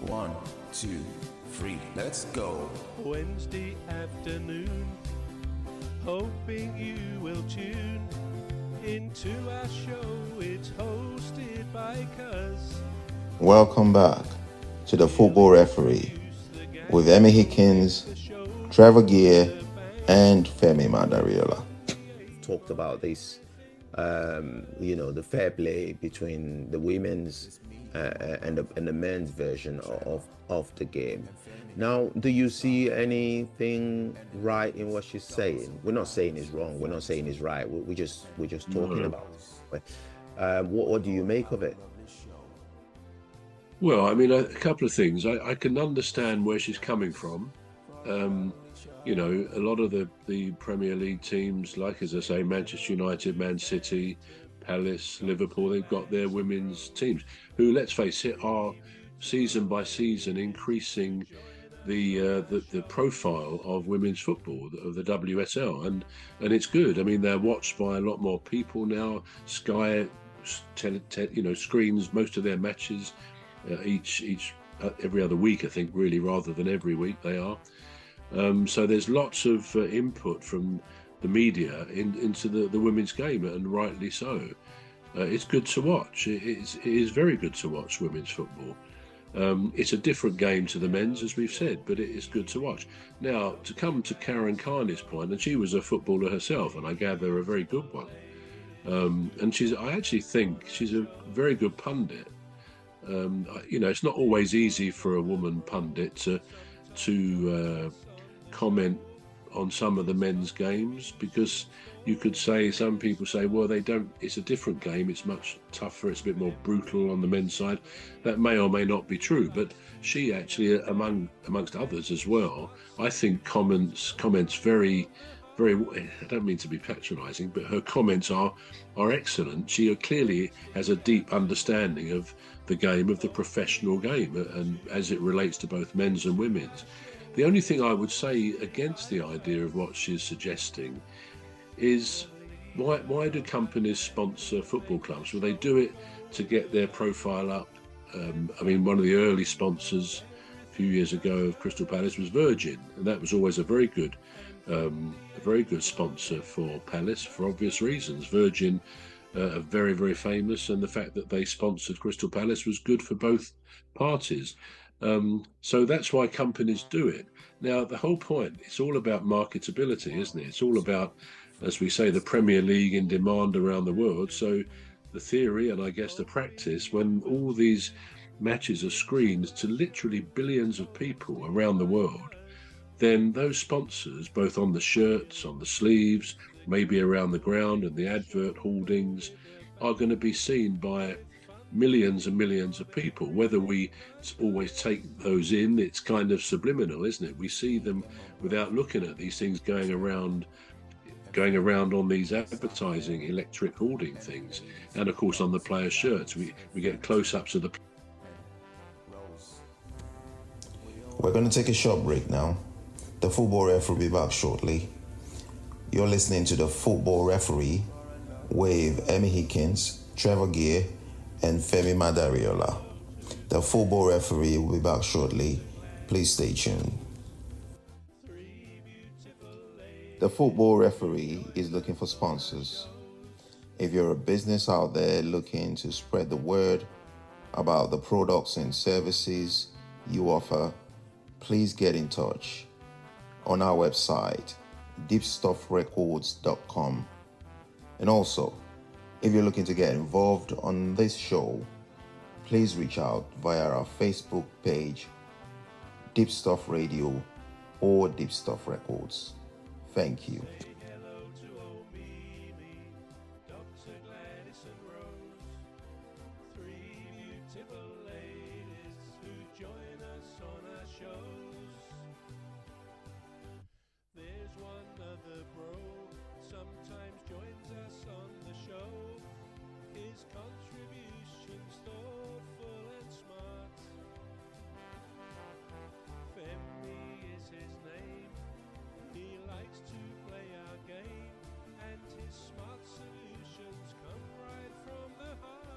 1, 2, 3, let's go. Wednesday afternoon, hoping you will tune into our show. It's hosted by Cuz. Welcome back to the Football Referee with Emmy Hikins, Trevor and Femi Madariola. Talked about this, the fair play between the women's and the men's version of the game. Now, do you see anything right in what she's saying? We're not saying it's wrong. We're not saying it's right. We're just talking about it. What do you make of it? Well, I mean, a couple of things. I can understand where she's coming from. A lot of the Premier League teams, like, as I say, Manchester United, Man City, Palace, Liverpool, they've got their women's teams who, let's face it, are season by season increasing the profile of women's football, of the WSL, and it's good. I mean, they're watched by a lot more people now. Sky, screens most of their matches every other week, I think, really, rather than every week they are. So there's lots of input from the media into the women's game, and rightly so. It's good to watch. It is very good to watch women's football. It's a different game to the men's, as we've said, but it is good to watch. Now, to come to Karen Carney's point, and she was a footballer herself, and I gather a very good one. And I actually think she's a very good pundit. It's not always easy for a woman pundit to comment on some of the men's games, because you could say, some people say, well, it's a different game, it's much tougher, it's a bit more brutal on the men's side. That may or may not be true, but she actually, amongst others as well, I think comments very, very, I don't mean to be patronising, but her comments are excellent. She clearly has a deep understanding of the game, of the professional game, and as it relates to both men's and women's. The only thing I would say against the idea of what she's suggesting is, why do companies sponsor football clubs? Well, they do it to get their profile up. One of the early sponsors a few years ago of Crystal Palace was Virgin, and that was always a very good sponsor for Palace, for obvious reasons. Virgin are very, very famous, and the fact that they sponsored Crystal Palace was good for both parties. So that's why companies do it. Now, the whole point, it's all about marketability, isn't it? It's all about, as we say, the Premier League in demand around the world. So the theory, and I guess the practice, when all these matches are screened to literally billions of people around the world, then those sponsors, both on the shirts, on the sleeves, maybe around the ground and the advert hoardings, are going to be seen by millions and millions of people. Whether we always take those in, it's kind of subliminal, isn't it? We see them without looking at these things going around on these advertising electric hoarding things, and of course on the players' shirts we get close-ups of the. We're going to take a short break now. The Football Referee will be back shortly. You're listening to the Football Referee with Emmy Hikins, Trevor and Femi Madariola. The Football Referee will be back shortly. Please stay tuned. The Football Referee is looking for sponsors. If you're a business out there looking to spread the word about the products and services you offer, please get in touch on our website, deepstuffrecords.com. And also, if you're looking to get involved on this show, please reach out via our Facebook page, Deep Stuff Radio or Deep Stuff Records. Thank you.